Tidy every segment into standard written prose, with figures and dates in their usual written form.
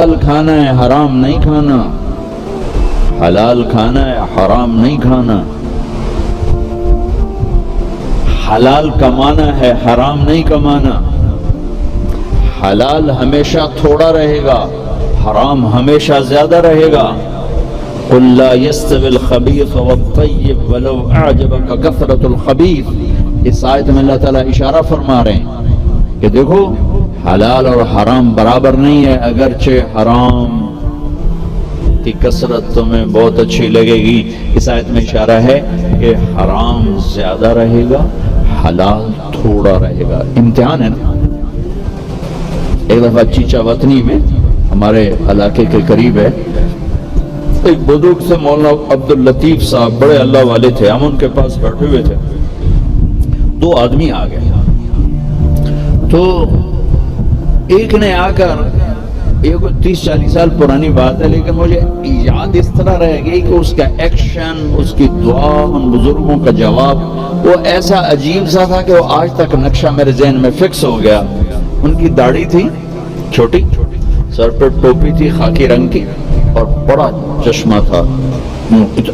حلال کھانا ہے حرام نہیں کھانا، حلال کھانا ہے حرام نہیں کھانا، حلال کمانا ہے حرام نہیں کمانا، حلال ہمیشہ تھوڑا رہے گا، حرام ہمیشہ زیادہ رہے گا۔ قل لا يستوي الخبيث والطيب ولو اعجبك كثرة الخبيث، اس آیت میں اللہ تعالیٰ اشارہ فرما رہے ہیں کہ دیکھو حلال اور حرام برابر نہیں ہے، اگرچہ حرام کی کثرت تمہیں بہت اچھی لگے گی، اس آیت میں اشارہ ہے کہ حرام زیادہ رہے گا حلال تھوڑا رہے گا۔ امتحان ہے نا۔ ایک دفعہ چیچا وطنی میں ہمارے علاقے کے قریب ہے، ایک بزرگ سے مولانا عبداللطیف صاحب بڑے اللہ والے تھے، ہم ان کے پاس بیٹھے ہوئے تھے، دو آدمی آ گئے، تو ایک نے آ کر، یہ 30-40 سال پرانی بات ہے لیکن مجھے یاد اس طرح رہ گئی کہ اس کا ایکشن، اس کی دعا، ان بزرگوں کا جواب وہ ایسا عجیب سا تھا کہ وہ آج تک نقشہ میرے ذہن میں فکس ہو گیا۔ ان کی داڑھی تھی چھوٹی، سر پر ٹوپی تھی خاکی رنگ کی، اور بڑا چشمہ تھا،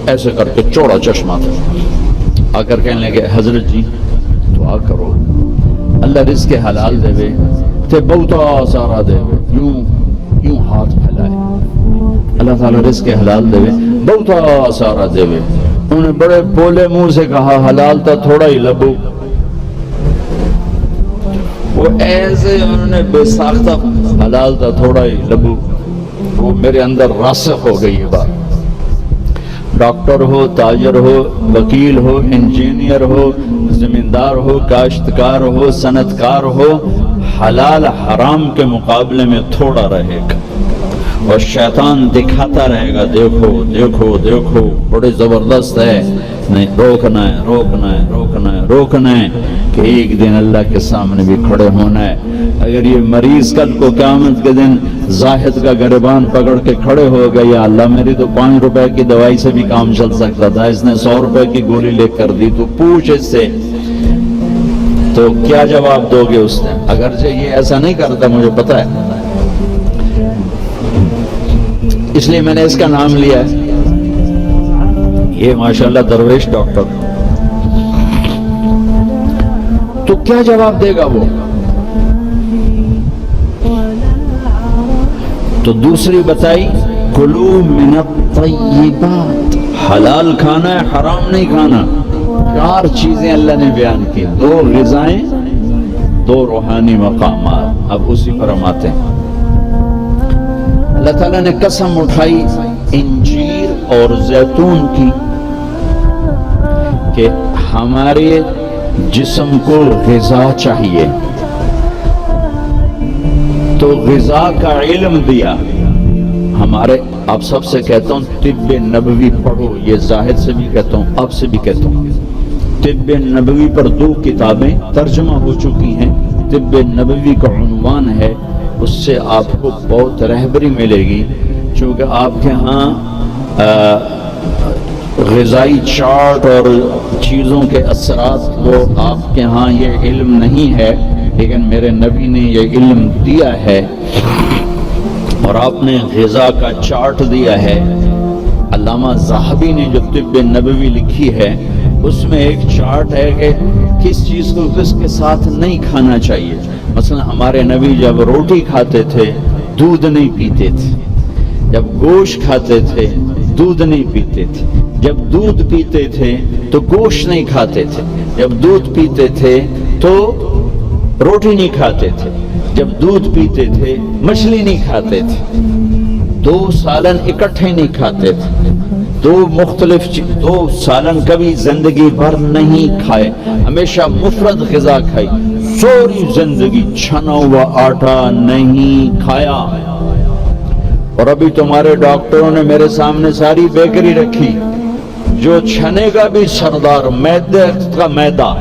ایسے کر کے چوڑا چشمہ تھا۔ آ کر کہنے لگے حضرت جی دعا کرو اللہ رزق حلال دے تے بہتا سارا دے، یوں ہاتھ پھیلائے، اللہ تعالیٰ رزق حلال دے بہتا سارا دے۔ انہوں نے بڑے بولے منہ سے کہا حلال تا تھوڑا ہی لبو، وہ ایسے انہوں نے بے ساختہ حلال تا تھوڑا ہی لبو، وہ میرے اندر راسخ ہو گئی یہ بات۔ ڈاکٹر ہو، تاجر ہو، وکیل ہو، انجینئر ہو، زمیندار ہو، کاشتکار ہو، صنعتکار ہو، حلال حرام کے مقابلے میں تھوڑا رہے گا، اور شیطان دکھاتا رہے گا دیکھو دیکھو دیکھو بڑے زبردست ہے، نہیں روکنا ہے روکنا ہے روکنا ہے روکنا ہے کہ ایک دن اللہ کے سامنے بھی کھڑے ہونا ہے۔ اگر یہ مریض کل کو قیامت کے دن زاہد کا گریبان پکڑ کے کھڑے ہو گئے، یا اللہ میری تو 5 روپے کی دوائی سے بھی کام چل سکتا تھا، اس نے 100 روپے کی گولی لے کر دی، تو پوچھ اس سے تو کیا جواب دو گے اس نے؟ اگرچہ یہ ایسا نہیں کرتا مجھے پتا ہے، اس لیے میں نے اس کا نام لیا ہے، یہ ماشاءاللہ درویش ڈاکٹر۔ تو کیا جواب دے گا وہ؟ تو دوسری بتائی کلو من الطیبات، حلال کھانا ہے حرام نہیں کھانا۔ 4 چیزیں اللہ نے بیان کی، 2 غذائیں، 2 روحانی مقامات۔ اب اسی پر ہم آتے ہیں۔ اللہ تعالیٰ نے قسم اٹھائی انجیر اور زیتون کی کہ ہمارے جسم کو غذا چاہیے، تو غذا کا علم دیا ہمارے۔ اب سب سے کہتا ہوں طب نبوی پڑھو، یہ زاہد سے بھی کہتا ہوں اب سے بھی کہتا ہوں، طب نبوی پر 2 کتابیں ترجمہ ہو چکی ہیں۔ طب نبوی کا عنوان ہے، اس سے آپ کو بہت رہبری ملے گی، چونکہ آپ کے ہاں غذائی چارٹ اور چیزوں کے اثرات کو آپ کے ہاں یہ علم نہیں ہے، لیکن میرے نبی نے یہ علم دیا ہے، اور آپ نے غذا کا چارٹ دیا ہے۔ علامہ ذہبی نے جو طب نبوی لکھی ہے اس میں ایک چارٹ ہے کہ کس چیز کو کس کے ساتھ نہیں کھانا چاہیے۔ مثلا ہمارے نبی جب روٹی کھاتے تھے دودھ نہیں پیتے تھے، جب گوشت کھاتے تھے دودھ نہیں پیتے تھے، جب دودھ پیتے تھے تو گوشت نہیں کھاتے تھے، جب دودھ پیتے تھے تو روٹی نہیں کھاتے تھے، جب دودھ پیتے تھے مچھلی نہیں کھاتے تھے، 2 سالن اکٹھے نہیں کھاتے تھے، 2 سالن کبھی زندگی بھر نہیں کھائے، ہمیشہ مفرد غذا کھائی، سوری زندگی چھنا ہوا آٹا نہیں کھایا۔ اور ابھی تمہارے ڈاکٹروں نے میرے سامنے ساری بیکری رکھی، جو چھنے کا بھی سردار میدے کا میدا،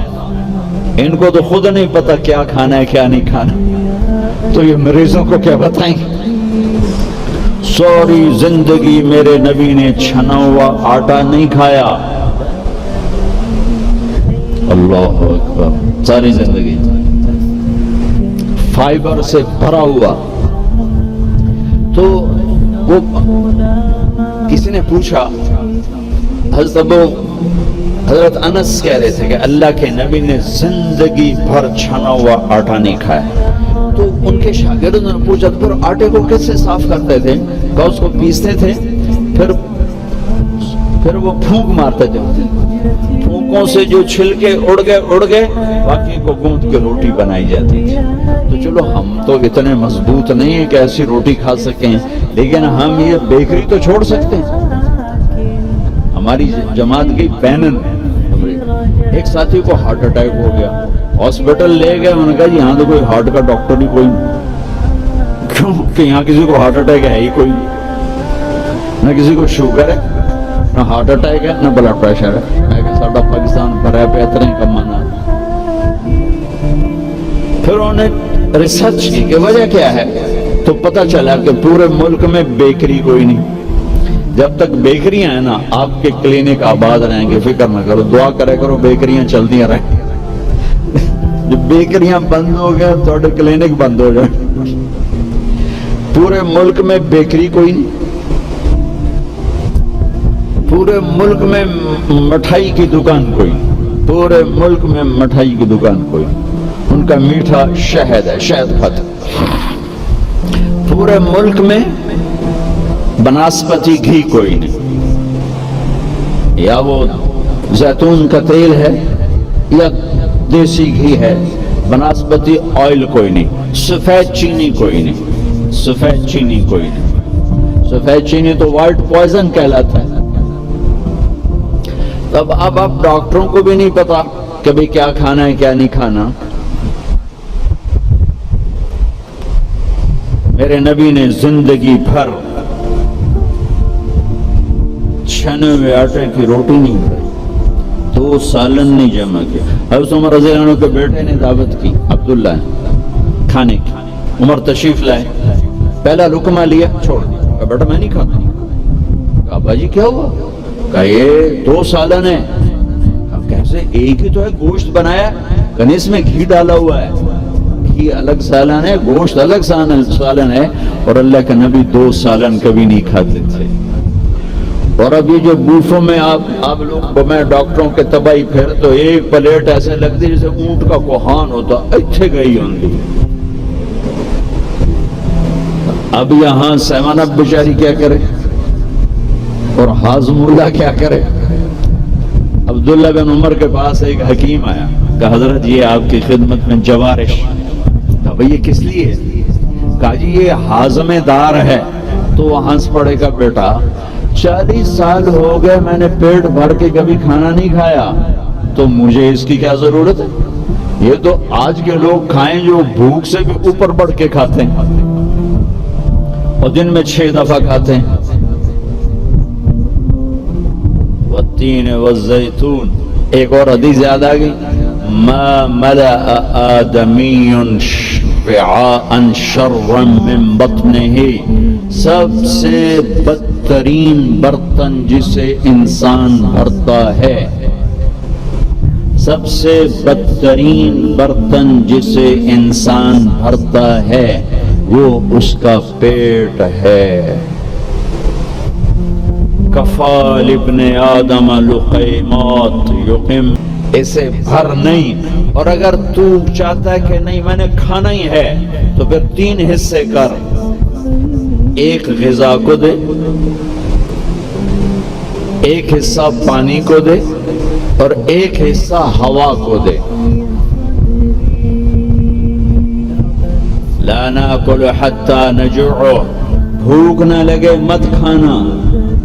ان کو تو خود نہیں پتا کیا کھانا ہے کیا نہیں کھانا، تو یہ مریضوں کو کیا بتائیں؟ سوری زندگی میرے نبی نے چھنا ہوا آٹا نہیں کھایا، اللہ اکبر، ساری زندگی فائبر سے بھرا ہوا۔ تو وہ کسی نے پوچھا، حضرت انس کہہ رہے تھے کہ اللہ کے نبی نے زندگی بھر چھنا ہوا آٹا نہیں کھایا. تو ان کے شاگردوں نے پوچھا پھر آٹے کو کیسے صاف کرتے تھے؟ کہ اس کو پیستے تھے، پھر وہ پھونک مارتے تھے، پھونکوں سے جو چھلکے اڑ گئے باقی کو گوندھ کے روٹی بنائی جاتی تھی. تو چلو ہم تو اتنے مضبوط نہیں ہیں کہ ایسی روٹی کھا سکیں، لیکن ہم یہ بیکری تو چھوڑ سکتے ہیں. ہماری جماعت کی پینن ایک ساتھی کو ہارٹ اٹیک ہو گیا، ہاسپٹل لے گئے، انہوں نے کہا یہاں تو کوئی ہارٹ کا ڈاکٹر نہیں کوئی. کیوں کہ یہاں کسی کو ہارٹ اٹیک ہے ہی کوئی، نہ کسی کو شوگر ہے، نہ ہارٹ اٹیک ہے، نہ بلڈ پریشر ہے. میں کہ ساڈا پاکستان بڑا بہترین کمانا. پھر انہوں نے ریسرچ کی کہ وجہ کیا ہے، تو پتہ چلا کہ پورے ملک میں بیکری کوئی نہیں. جب تک بیکریاں ہیں نا آپ کے کلینک آباد رہیں گے، فکر نہ کرو، دعا کرے کرو بیکریاں چلتی رہیں. جب بیکریاں بند ہو گیا تو کلینک بند ہو جائے. پورے ملک میں بیکری کوئی نہیں، پورے ملک میں مٹھائی کی دکان کوئی، پورے ملک میں مٹھائی کی دکان کوئی. ان کا میٹھا شہد ہے، شہد کھاتے. پورے ملک میں بناسپتی گھی کوئی نہیں، یا وہ زیتون کا تیل ہے یا دیسی گھی ہے. بناسپتی آئل کوئی نہیں. سفید چینی کوئی نہیں، سفید چینی کوئی نہیں. سفید چینی تو وائٹ پوائزن کہلاتا ہے. اب آپ ڈاکٹروں کو بھی نہیں پتا کہ بھئی کیا کھانا ہے کیا نہیں کھانا. میرے نبی نے زندگی بھر چھنے ہوئے آٹے کی روٹی نہیں کھائی، 2 سالن نہیں جمع کیا. حضرت عمر رضی اللہ عنہ کے بیٹے نے دعوت کی عبداللہ نے کھانے کی. عمر تشریف لائے، پہلا لقمہ لیا چھوڑ دیا، کہا بیٹا میں نہیں کھاتا. کہا باجی کیا ہوا؟ کہا یہ 2 سالن ہے. کہا کیسے؟ ایک ہی تو ہے، گوشت بنایا، کہا اس میں گھی ڈالا ہوا ہے. گھی الگ سالن ہے، گوشت الگ سالن ہے. اور اللہ کے نبی 2 سالن کبھی نہیں کھاتے تھے. اور اب یہ جو بوفوں میں آپ لوگ میں ڈاکٹروں کے تباہی پھر تو ایک پلیٹ ایسے لگتی جیسے اونٹ کا کوہان ہوتا، اچھے گئی ہوندی. اب یہاں سیمانب بیچاری کیا کرے اور ہاضم اللہ کیا کرے. عبداللہ بن عمر کے پاس ایک حکیم آیا، کہا حضرت یہ آپ کی خدمت میں جوارش. کہا بھئی یہ کس لیے؟ کہا جی یہ ہاضمے دار ہے. تو وہ ہنس پڑے گا، بیٹا 40 سال ہو گئے میں نے پیٹ بھر کے کبھی کھانا نہیں کھایا، تو مجھے اس کی کیا ضرورت ہے؟ یہ تو آج کے لوگ کھائیں جو بھوک سے بھی اوپر بڑھ کے کھاتے ہیں اور دن میں 6 دفعہ کھاتے ہیں. والتین والزیتون. ایک اور حدیث یاد آ گئی، ما ملأ آدمی وعاء شرا من بطنه. سب سے بدترین برتن جسے انسان بھرتا ہے، سب سے بدترین برتن جسے انسان بھرتا ہے وہ اس کا پیٹ ہے. کفال ابن آدم لقیمات یقم. اسے بھر نہیں. اور اگر تو چاہتا ہے کہ نہیں میں نے کھانا ہی ہے تو پھر 3 حصے کر. ایک غذا کو دے، ایک حصہ پانی کو دے اور ایک حصہ ہوا کو دے. لا ناکل حتی نجوع. بھوک نہ لگے مت کھانا.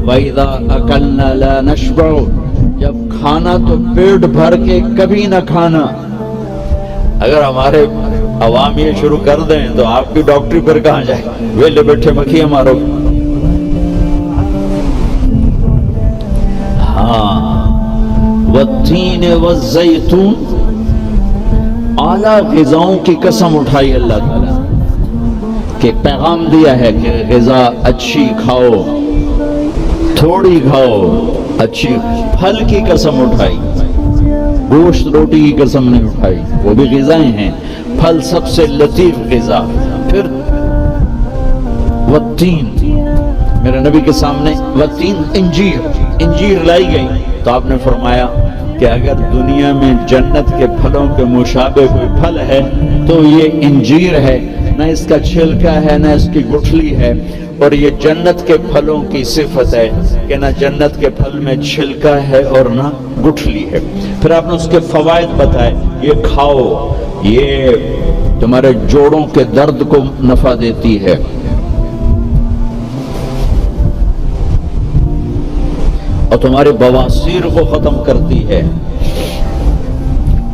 وَإِذَا أَكَلْنَا لَا نَشْبَعُ. جب کھانا تو پیٹ بھر کے کبھی نہ کھانا. اگر ہمارے عوام یہ شروع کر دیں تو آپ کی ڈاکٹری پر کہاں جائے؟ ویلے بیٹھے مکھیاں مارو. ہاں والتین والزیتون. اعلیٰ غذاؤں کی قسم اٹھائی اللہ تعالیٰ کہ پیغام دیا ہے کہ غذا اچھی کھاؤ، تھوڑی کھاؤ، اچھی. پھل کی قسم اٹھائی، گوشت روٹی کی قسم نہیں اٹھائی، وہ بھی غذائیں ہیں. پھل سب سے لطیف غذا. پھر والتین میرے نبی کے سامنے وتین انجیر لائی گئی تو آپ نے فرمایا کہ اگر دنیا میں جنت کے پھلوں کے مشابہ کوئی پھل ہے تو یہ انجیر ہے، نہ اس کا چھلکا ہے نہ اس کی گٹھلی ہے، اور یہ جنت کے پھلوں کی صفت ہے کہ نہ جنت کے پھل میں چھلکا ہے اور نہ گٹھلی ہے۔ پھر آپ نے اس کے فوائد بتائے، یہ کھاؤ، یہ تمہارے جوڑوں کے درد کو نفع دیتی ہے، اور تمہارے بواسیر کو ختم کرتی ہے۔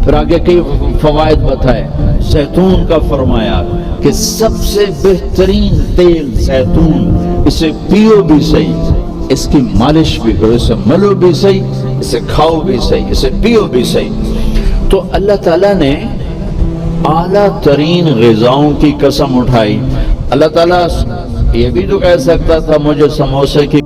پھر آگے کئی فوائد بتائے، زیتون کا فرمایا کہ سب سے بہترین تیل زیتون، اسے پیو بھی صحیح، اس کی مالش بھی کرو، اسے ملو بھی صحیح، اسے کھاؤ بھی صحیح، اسے پیو بھی صحیح۔ تو اللہ تعالیٰ نے اعلیٰ ترین غذاؤں کی قسم اٹھائی۔ اللہ تعالیٰ یہ بھی تو کہہ سکتا تھا مجھے سموسے کی